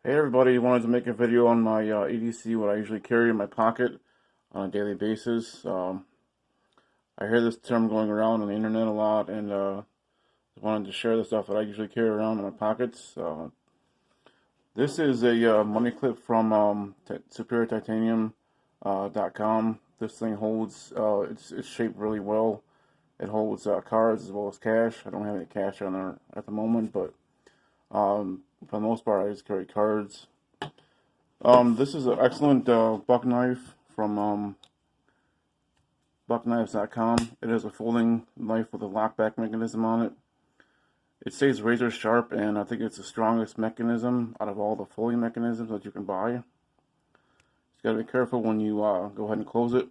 Hey everybody, wanted to make a video on my E.D.C, what I usually carry in my pocket on a daily basis. I hear this term going around on the internet a lot, and wanted to share the stuff that I usually carry around in my pockets. This is a money clip from SuperiorTitanium.com. This thing holds, it's shaped really well. It holds cards as well as cash. I don't have any cash on there at the moment, but for the most part, I just carry cards. This is an excellent buck knife from buckknives.com. It is a folding knife with a lockback mechanism on it. It stays razor sharp, and I think it's the strongest mechanism out of all the folding mechanisms that you can buy. You got to be careful when you go ahead and close it.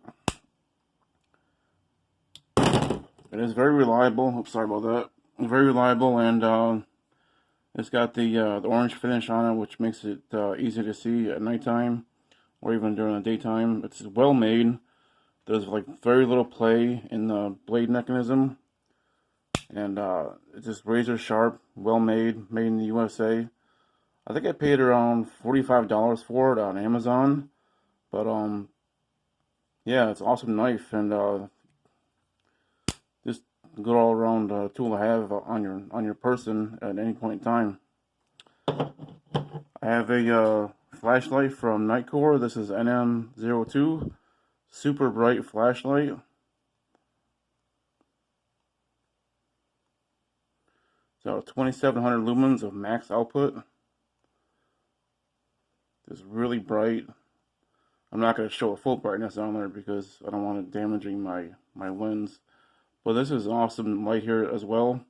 It is very reliable. Oops, sorry about that. Very reliable, and it's got the orange finish on it, which makes it easy to see at nighttime or even during the daytime. It's well made. There's like very little play in the blade mechanism, and it's just razor sharp, well made, made in the USA. I think I paid around $45 for it on Amazon, but yeah, it's an awesome knife, and just a good all around tool to have on your person at any point in time. I have a flashlight from Nightcore. This is NM02, super bright flashlight. So 2700 lumens of max output. It's really bright. I'm not going to show a full brightness on there because I don't want it damaging my lens. But this is awesome light here as well.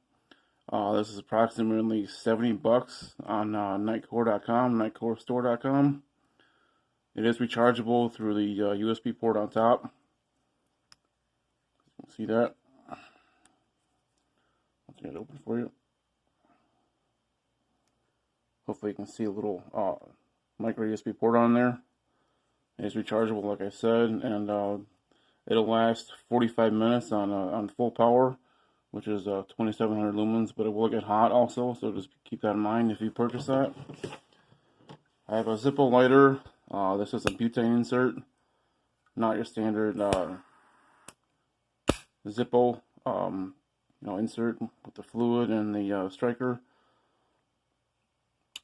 This is approximately 70 bucks on nightcore.com, nightcorestore.com. It is rechargeable through the USB port on top. See that? I'll get it open for you. Hopefully you can see a little micro USB port on there. It's rechargeable, like I said, and it'll last 45 minutes on full power, which is 2700 lumens, but it will get hot also, so just keep that in mind if you purchase that. I have a Zippo lighter. This is a butane insert, not your standard Zippo insert with the fluid and the striker.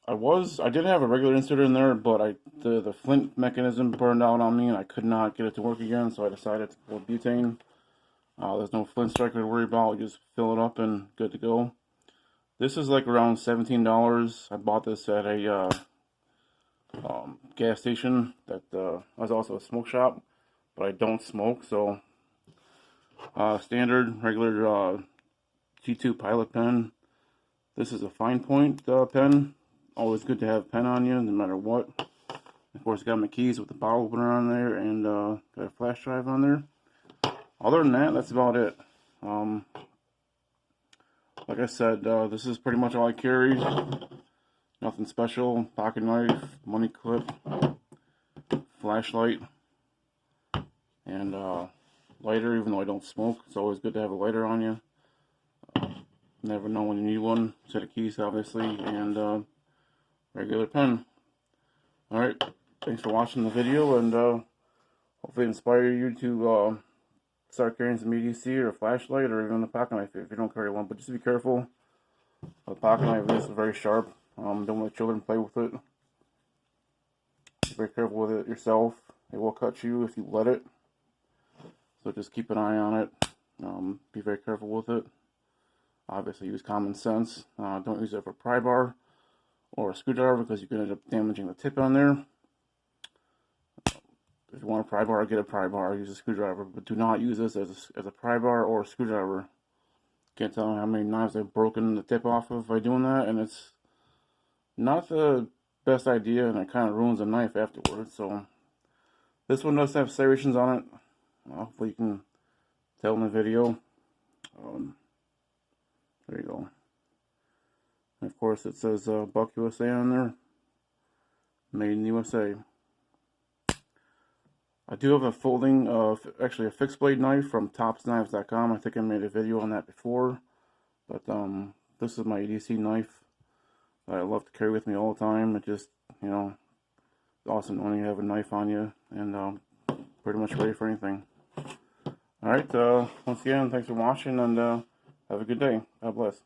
I did have a regular insert in there, but the flint mechanism burned out on me and I could not get it to work again, so I decided to go with butane. There's no flint striker to worry about, you just fill it up and good to go. This is like around $17. I bought this at a gas station that was also a smoke shop, but I don't smoke, so standard regular G2 Pilot pen. This is a fine point pen. Always good to have a pen on you, no matter what. Of course, got my keys with the bottle opener on there, and got a flash drive on there. Other than that, that's about it. Like I said, this is pretty much all I carry. Nothing special. Pocket knife, money clip, flashlight, and lighter. Even though I don't smoke, it's always good to have a lighter on you. Never know when you need one. Set of keys, obviously, and regular pen. Alright, thanks for watching the video, and hopefully inspire you to start carrying some E.D.C or a flashlight or even a pocket knife if you don't carry one. But just be careful. A pocket knife is very sharp. Don't let children play with it. Be very careful with it yourself. It will cut you if you let it. So just keep an eye on it. Be very careful with it. Obviously use common sense. Don't use it for a pry bar or a screwdriver because you can end up damaging the tip on there. If you want a pry bar, get a pry bar, use a screwdriver, but do not use this as a pry bar or a screwdriver. Can't tell how many knives I've broken the tip off of by doing that, and it's not the best idea, and it kind of ruins the knife afterwards. So this one does have serrations on it. Hopefully you can tell in the video. There you go. And of course it says Buck USA on there. Made in the USA. I do have a folding, actually a fixed blade knife from topsknives.com. I think I made a video on that before. But this is my E.D.C knife. that I love to carry with me all the time. It just, you know, it's awesome when you have a knife on you and pretty much ready for anything. Alright, once again, thanks for watching, and have a good day. God bless.